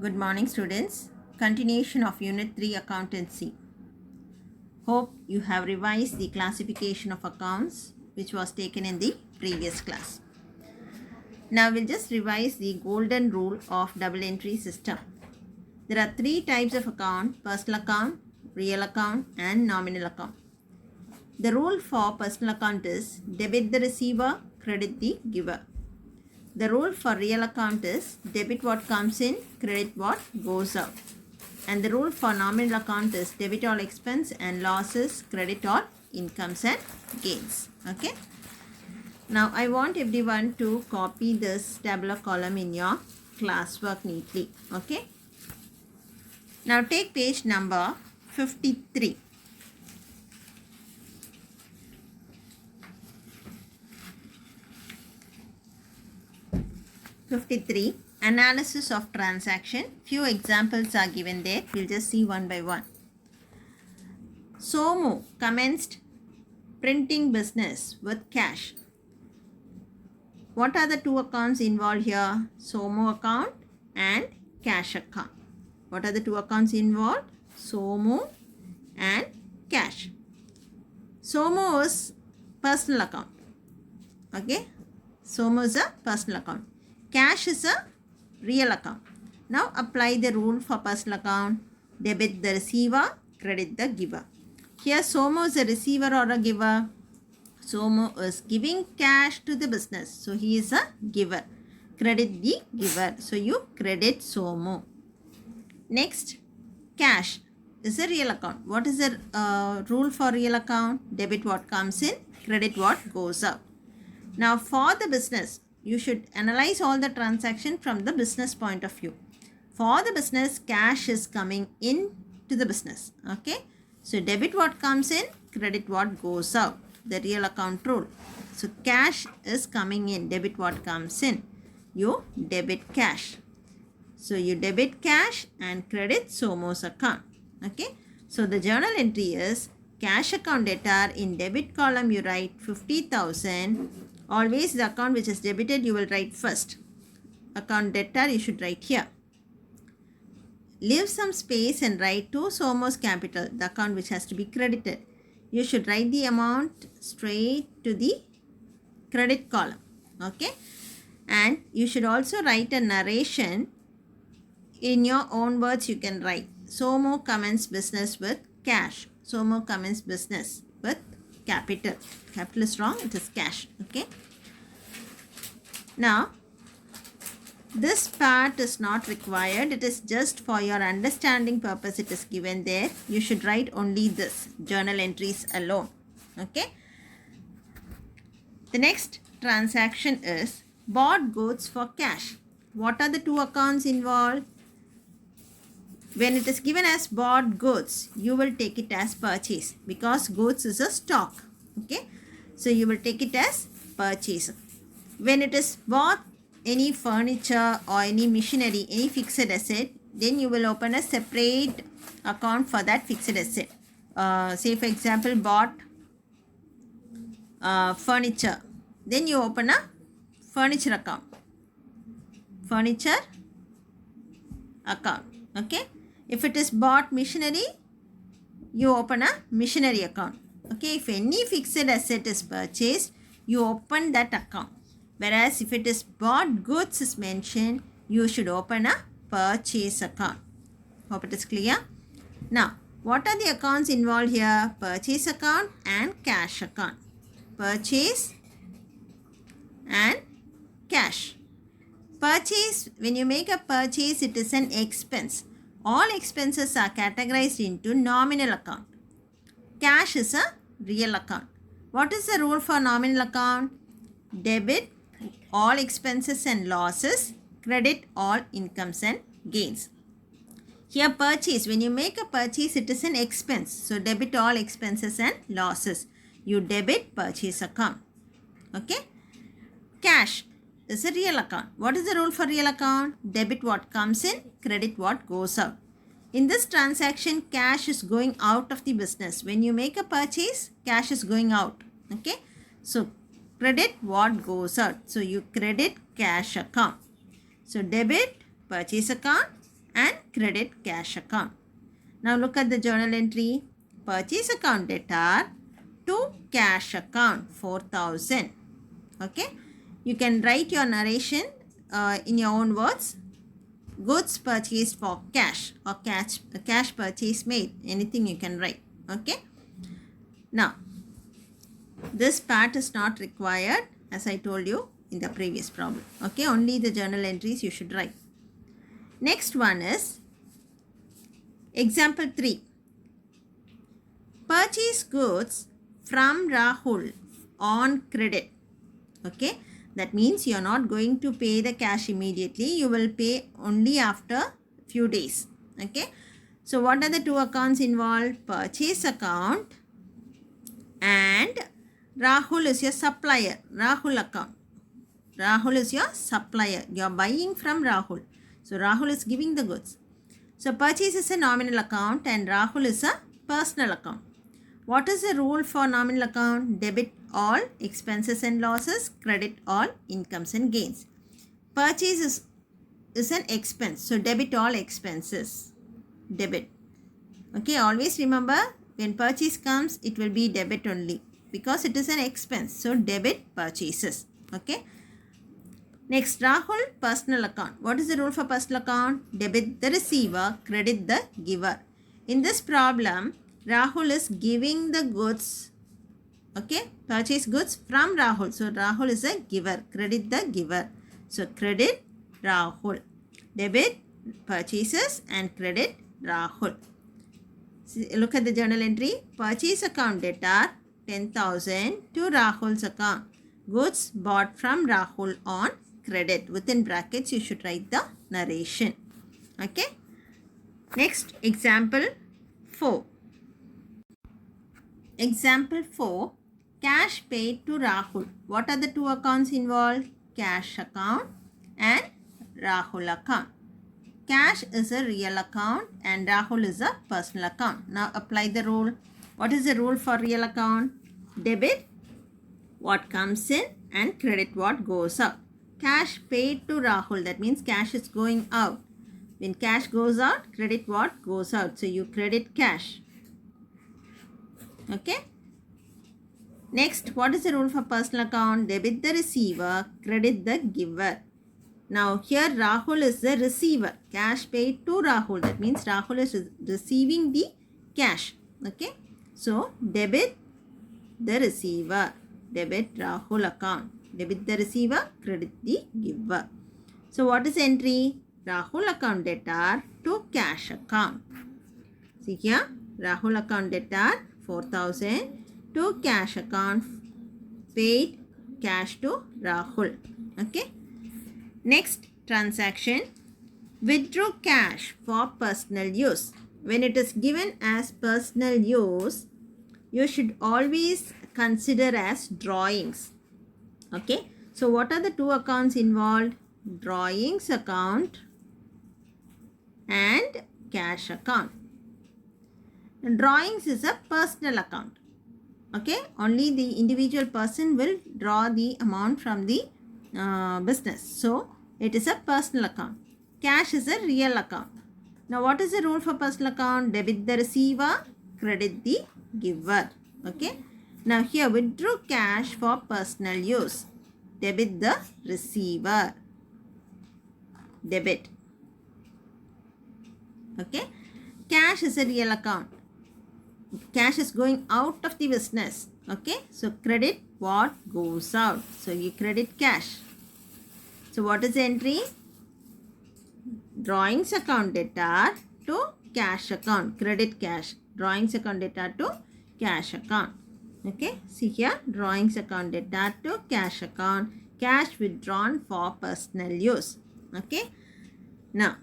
Good morning, students. Continuation of Unit 3 Accountancy. Hope you have revised the classification of accounts which was taken in the previous class. Now we'll just revise the golden rule of double entry system. There are three types of account: personal account, real account, and nominal account. The rule for personal account is debit the receiver, credit the giver. The rule for real account is debit what comes in, credit what goes out. And the rule for nominal account is debit all expense and losses, credit all incomes and gains. Okay. Now I want everyone to copy this tabular column in your classwork neatly. Okay. Now take page number 53. Analysis of transaction. Few examples are given there. We'll just see one by one. Somu commenced printing business with cash. What are the two accounts involved here? Somu account and cash account. What are the two accounts involved? Somu and cash. Somu is personal account. Okay. Somu is a personal account. Cash is a real account. Now apply the rule for personal account. Debit the receiver, credit the giver. Here Somu is a receiver or a giver. Somu is giving cash to the business. So he is a giver. Credit the giver. So you credit Somu. Next, cash is a real account. What is the rule for real account? Debit what comes in, credit what goes out. Now for the business, you should analyze all the transaction from the business point of view. For the business, cash is coming in to the business. Okay. So debit what comes in, credit what goes out. The real account rule. So cash is coming in, debit what comes in. You debit cash. So you debit cash and credit Somu's account. Okay. So the journal entry is cash account debtor. In debit column you write 50,000. Always the account which is debited you will write first. Account debtor you should write here. Leave some space and write to Somu's capital, the account which has to be credited. You should write the amount straight to the credit column. Okay. And you should also write a narration. In your own words you can write Somu commenced business with cash. Somu commenced business with capital. Capital is wrong, it is cash. Okay. Now, this part is not required. It is just for your understanding purpose. It is given there. You should write only this journal entries alone. Okay. The next transaction is bought goods for cash. What are the two accounts involved? When it is given as bought goods, you will take it as purchase because goods is a stock. Okay. So you will take it as purchase. When it is bought any furniture or any machinery, any fixed asset, then you will open a separate account for that fixed asset. Say for example, bought furniture. Then you open a furniture account. Furniture account. Okay. If it is bought machinery, you open a machinery account. Okay. If any fixed asset is purchased, you open that account. Whereas if it is bought goods is mentioned, you should open a purchase account. Hope it is clear. Now, what are the accounts involved here? Purchase account and cash account. Purchase and cash. Purchase, when you make a purchase, it is an expense. All expenses are categorized into nominal account. Cash is a real account. What is the rule for nominal account? Debit all expenses and losses, credit all incomes and gains. Here purchase, when you make a purchase, it is an expense. So debit all expenses and losses. You debit purchase account. Okay. Cash is a real account. What is the rule for real account? Debit what comes in, credit what goes out. In this transaction, cash is going out of the business. When you make a purchase, cash is going out. Okay. So credit what goes out. So you credit cash account. So debit purchase account credit cash account. Now look at the journal entry. Purchase account debtor to cash account 4,000. Okay. You can write your narration in your own words. Goods purchased for cash or cash purchase made. Anything you can write. Okay. Now this part is not required as I told you in the previous problem. Okay. Only the journal entries you should write. Next one is example 3. Purchase goods from Rahul on credit. Okay. That means you are not going to pay the cash immediately. You will pay only after few days. Okay. So what are the two accounts involved? Purchase account and Rahul is your supplier. Rahul account. Rahul is your supplier. You are buying from Rahul. So Rahul is giving the goods. So purchase is a nominal account and Rahul is a personal account. What is the rule for nominal account? Debit all expenses and losses, credit all incomes and gains. Purchase is an expense. So debit all expenses. Debit. Okay, always remember when purchase comes, it will be debit only because it is an expense. So debit purchases. Okay. Next, Rahul personal account. What is the rule for personal account? Debit the receiver, credit the giver. In this problem, Rahul is giving the goods. Okay, purchase goods from Rahul. So Rahul is a giver, credit the giver. So credit Rahul. Debit purchases and credit Rahul. See, look at the journal entry. Purchase account debtor 10,000 to Rahul's account. Goods bought from Rahul on credit. Within brackets you should write the narration. Okay. Next, example 4. Example 4. Cash paid to Rahul. What are the two accounts involved? Cash account and Rahul account. Cash is a real account and Rahul is a personal account. Now apply the rule. What is the rule for real account? Debit what comes in and credit what goes out. Cash paid to Rahul. That means cash is going out. When cash goes out, credit what goes out. So you credit cash. Okay. Next, what is the rule for personal account? Debit the receiver, credit the giver. Now here Rahul is the receiver. Cash paid to Rahul. That means Rahul is receiving the cash. Okay. So debit the receiver. Debit Rahul account. Debit the receiver, credit the giver. So what is the entry? Rahul account debtor to cash account. See here, Rahul account debtor 4,000 to cash account, paid cash to Rahul. Okay. Next transaction, withdrew cash for personal use. When it is given as personal use, you should always consider as drawings. Okay. So what are the two accounts involved? Drawings account and cash account. And drawings is a personal account. Okay. Only the individual person will draw the amount from the business. So it is a personal account. Cash is a real account. Now what is the rule for personal account? Debit the receiver, credit the giver. Okay. Now here withdrew cash for personal use. Debit the receiver. Debit. Okay. Cash is a real account. Cash is going out of the business. Okay. So credit what goes out. So you credit cash. So what is the entry? Drawings account debtor to cash account. Credit cash. Drawings account debtor to cash account. Okay. See here. Drawings account debtor to cash account. Cash withdrawn for personal use. Okay. Now,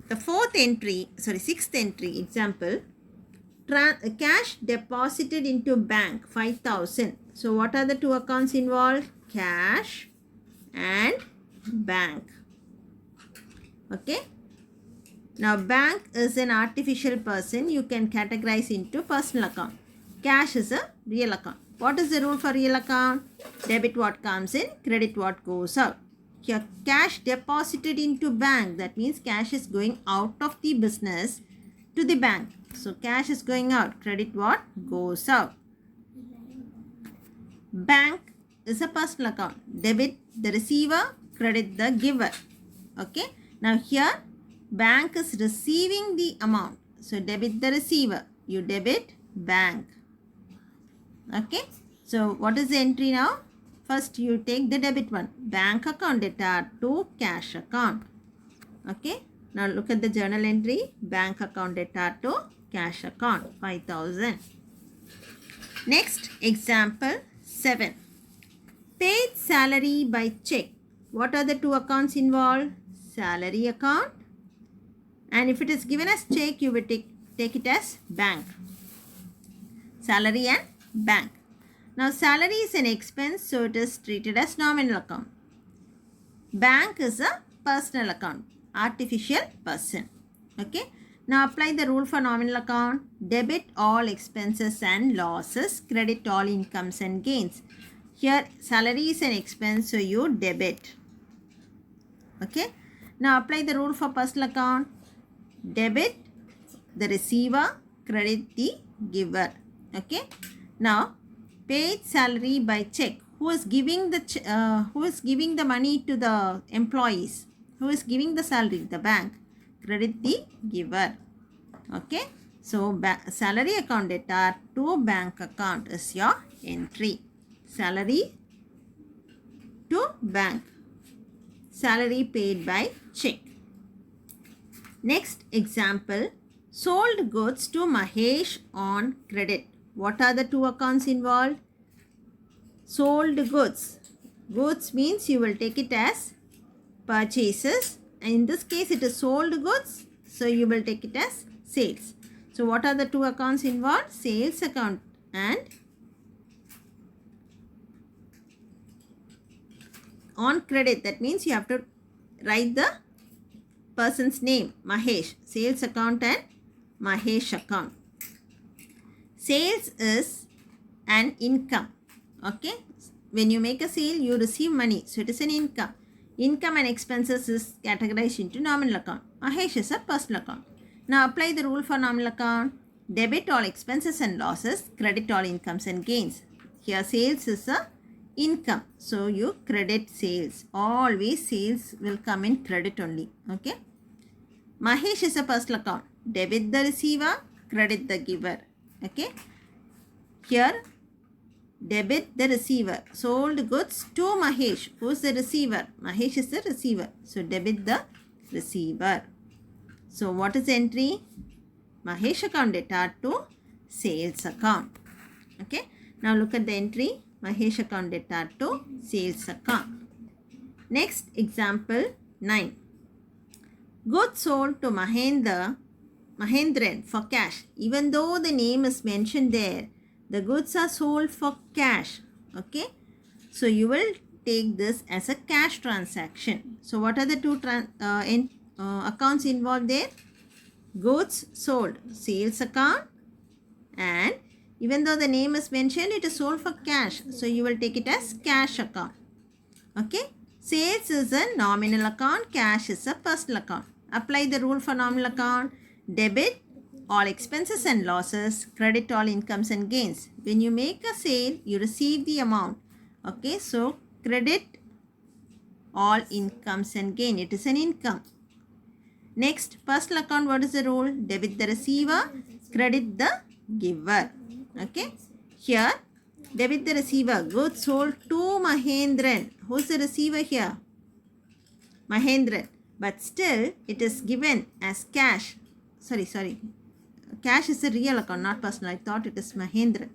the sixth entry example. Cash deposited into bank 5,000. So what are the two accounts involved? Cash and bank. Okay. Now bank is an artificial person. You can categorize into personal account. Cash is a real account. What is the rule for real account? Debit what comes in, credit what goes out. Here cash deposited into bank, that means cash is going out of the business to the bank. So cash is going out. Credit what? Goes out. Bank is a personal account. Debit the receiver, credit the giver. Okay. Now here bank is receiving the amount. So debit the receiver. You debit bank. Okay. So what is the entry now? First you take the debit one. Bank account debtor to cash account. Okay. Now look at the journal entry. Bank account debtor to cash account. 5,000. Next example 7. Paid salary by check. What are the two accounts involved? Salary account. And if it is given as check, you will take it as bank. Salary and bank. Now salary is an expense, so it is treated as nominal account. Bank is a personal account, artificial person. Okay. Now apply the rule for nominal account. Debit all expenses and losses, credit all incomes and gains. Here salary is an expense, so you debit. Okay. Now apply the rule for personal account. Debit the receiver, credit the giver. Okay. Now paid salary by check. Who is giving the money to the employees? Who is giving the salary? The bank. Credit the giver. Okay. So salary account debtor to bank account is your entry. Salary to bank. Salary paid by check. Next example. Sold goods to Mahesh on credit. What are the two accounts involved? Sold goods. Goods means you will take it as purchases. And in this case it is sold goods. So you will take it as sales. So what are the two accounts involved? Sales account and on credit. That means you have to write the person's name. Mahesh. Sales account and Mahesh account. Sales is an income. Okay. When you make a sale, you receive money. So it is an income. Income and expenses is categorized into nominal account. Mahesh is a personal account. Now apply the rule for nominal account. Debit all expenses and losses, credit all incomes and gains. Here sales is a income. So you credit sales. Always sales will come in credit only. Okay. Mahesh is a personal account. Debit the receiver, credit the giver. Okay. Here debit the receiver. Sold goods to Mahesh. Who is the receiver? Mahesh is the receiver. So debit the receiver. So what is the entry? Mahesh account debtor to sales account. Okay. Now look at the entry. Mahesh account debtor to sales account. Next example 9. Goods sold to Mahendran for cash. Even though the name is mentioned there, the goods are sold for cash. Okay. So you will take this as a cash transaction. So what are the two accounts involved there? Goods sold, sales account, and even though the name is mentioned, it is sold for cash. So you will take it as cash account. Okay. Sales is a nominal account. Cash is a personal account. Apply the rule for nominal account. Debit all expenses and losses, credit all incomes and gains. When you make a sale, you receive the amount. Okay. So credit all incomes and gain. It is an income. Next, personal account, what is the rule? Debit the receiver, credit the giver. Okay. Here, debit the receiver. Goods sold to Mahendran. Who is the receiver here? Mahendran. But still, it is given as cash. Sorry. Cash is a real account, not personal. I thought it is Mahendran.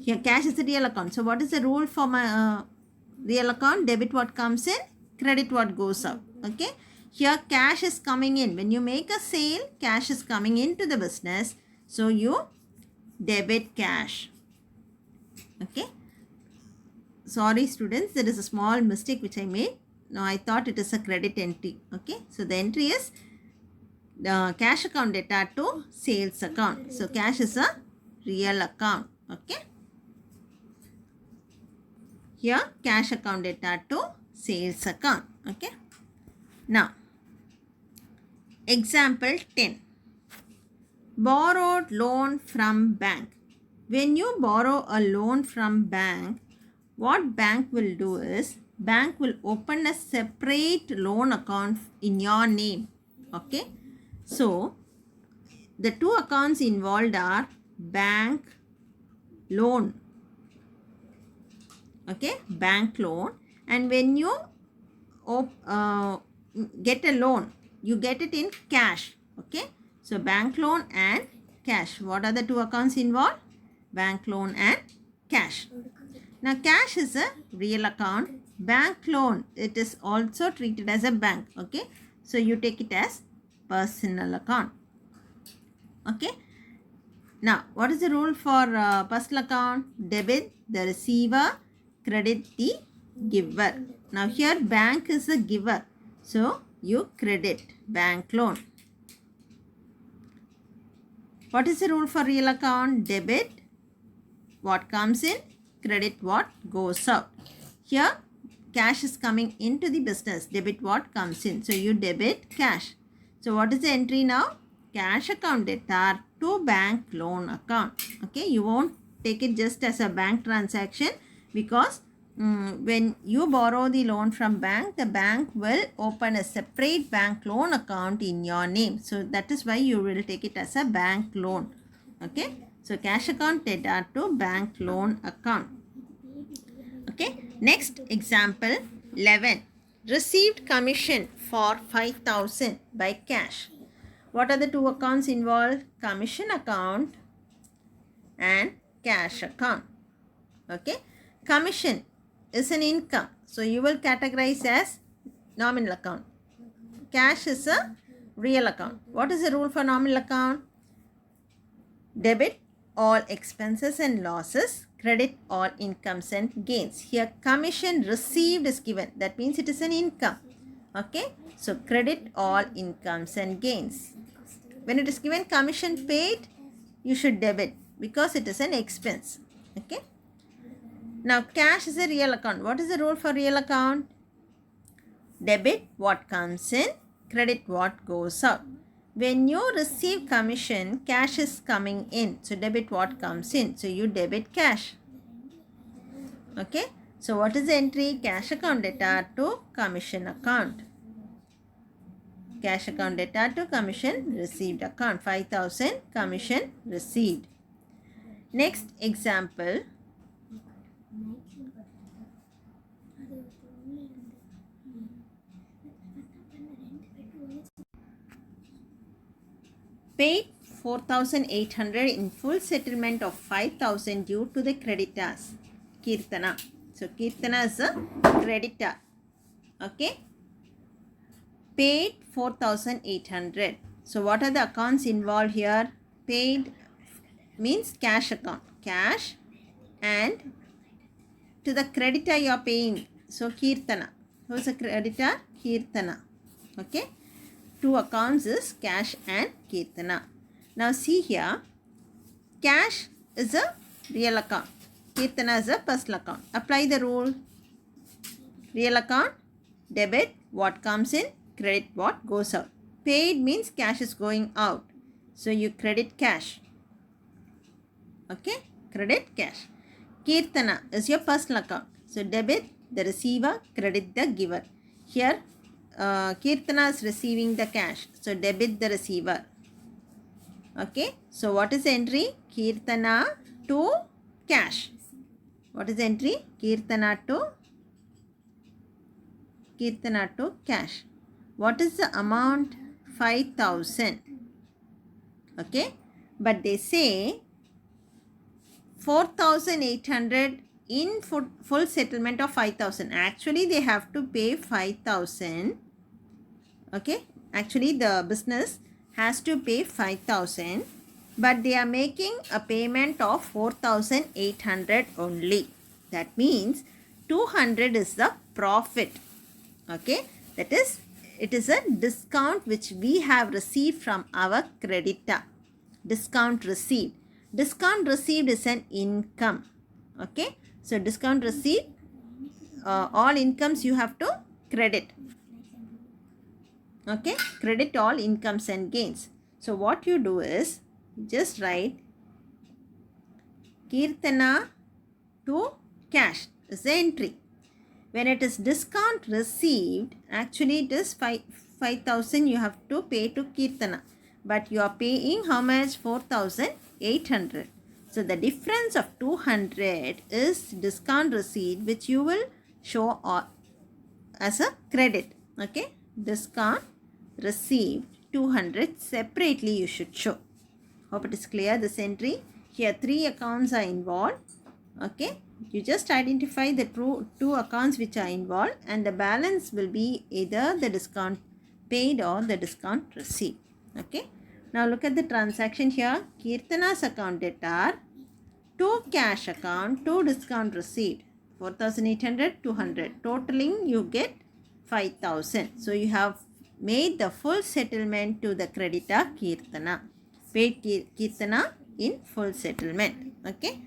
Here, cash is a real account. So, what is the rule for my real account? Debit what comes in, credit what goes out. Okay. Here cash is coming in. When you make a sale, cash is coming into the business. So you debit cash. Okay. Sorry students, there is a small mistake which I made. Now I thought it is a credit entry. Okay. So the entry is the cash account debtor to sales account. So cash is a real account. Okay. Here cash account debtor to sales account. Okay. Now, example 10. Borrowed loan from bank. When you borrow a loan from bank, what bank will do is, bank will open a separate loan account in your name. Okay. So, the two accounts involved are bank loan. Okay. Bank loan. And when you get a loan, you get it in cash. Okay. So, bank loan and cash. What are the two accounts involved? Bank loan and cash. Now, cash is a real account. Bank loan, it is also treated as a bank. Okay. So, you take it as personal account. Okay. Now, what is the rule for personal account? Debit the receiver, credit the giver. Now, here bank is the giver. So, you credit bank loan. What is the rule for real account? Debit what comes in, credit what goes out. Here, cash is coming into the business. Debit what comes in. So, you debit cash. So, what is the entry now? Cash account debtor to bank loan account. Okay, you won't take it just as a bank transaction, because when you borrow the loan from bank, the bank will open a separate bank loan account in your name. So, that is why you will take it as a bank loan. Okay. So, cash account debtor to bank loan account. Okay. Next example 11. Received commission for 5,000 by cash. What are the two accounts involved? Commission account and cash account. Okay. Commission is an income. So, you will categorize as nominal account. Cash is a real account. What is the rule for nominal account? Debit all expenses and losses, credit all incomes and gains. Here, commission received is given. That means it is an income. Okay. So, credit all incomes and gains. When it is given commission paid, you should debit because it is an expense. Okay. Now, cash is a real account. What is the rule for real account? Debit what comes in, credit what goes out. When you receive commission, cash is coming in. So, debit what comes in. So, you debit cash. Okay. So, what is the entry? Cash account debtor to commission account. Cash account debtor to commission received account. 5,000 commission received. Next example. Paid 4,800 in full settlement of 5,000 due to the creditors. Kirtana. So, Kirtana is a creditor. Okay. Paid 4,800. So, what are the accounts involved here? Paid means cash account. Cash, and to the creditor you are paying. So, Kirtana. Who is a creditor? Kirtana. Okay. Two accounts is cash and Kirtana. Now, see here. Cash is a real account. Kirtana is a personal account. Apply the rule. Real account, debit what comes in, credit what goes out. Paid means cash is going out. So, you credit cash. Okay. Credit cash. Kirtana is your personal account. So, debit the receiver, credit the giver. Here, Kirtana is receiving the cash. So, debit the receiver. Okay. So, what is the entry? Kirtana to cash. What is the entry? Kirtana to cash. What is the amount? 5,000. Okay. But they say 4,800 in full settlement of 5,000. Actually, they have to pay 5,000. Okay. Actually, the business has to pay 5,000. But they are making a payment of 4,800 only. That means 200 is the profit. Okay. That is, it is a discount which we have received from our creditor. Discount received. Discount received is an income. Okay. So, discount received all incomes you have to credit. Okay, credit all incomes and gains. So what you do is just write Kirtana to cash is the entry. When it is discount received, actually it is 5,000 you have to pay to Kirtana, but you are paying how much? 4,800. So the difference of 200 is discount received, which you will show as a credit. Okay, discount received 200 separately you should show. Hope it is clear, this entry. Here 3 accounts are involved. Okay, you just identify the two accounts which are involved, and the balance will be either the discount paid or the discount received. Okay, now look at the transaction here. Kirtana's account debtor, to cash account, to discount received, 4,800, 200, totaling you get 5,000. So you have made the full settlement to the creditor Kirtana, paid Kirtana in full settlement. Okay,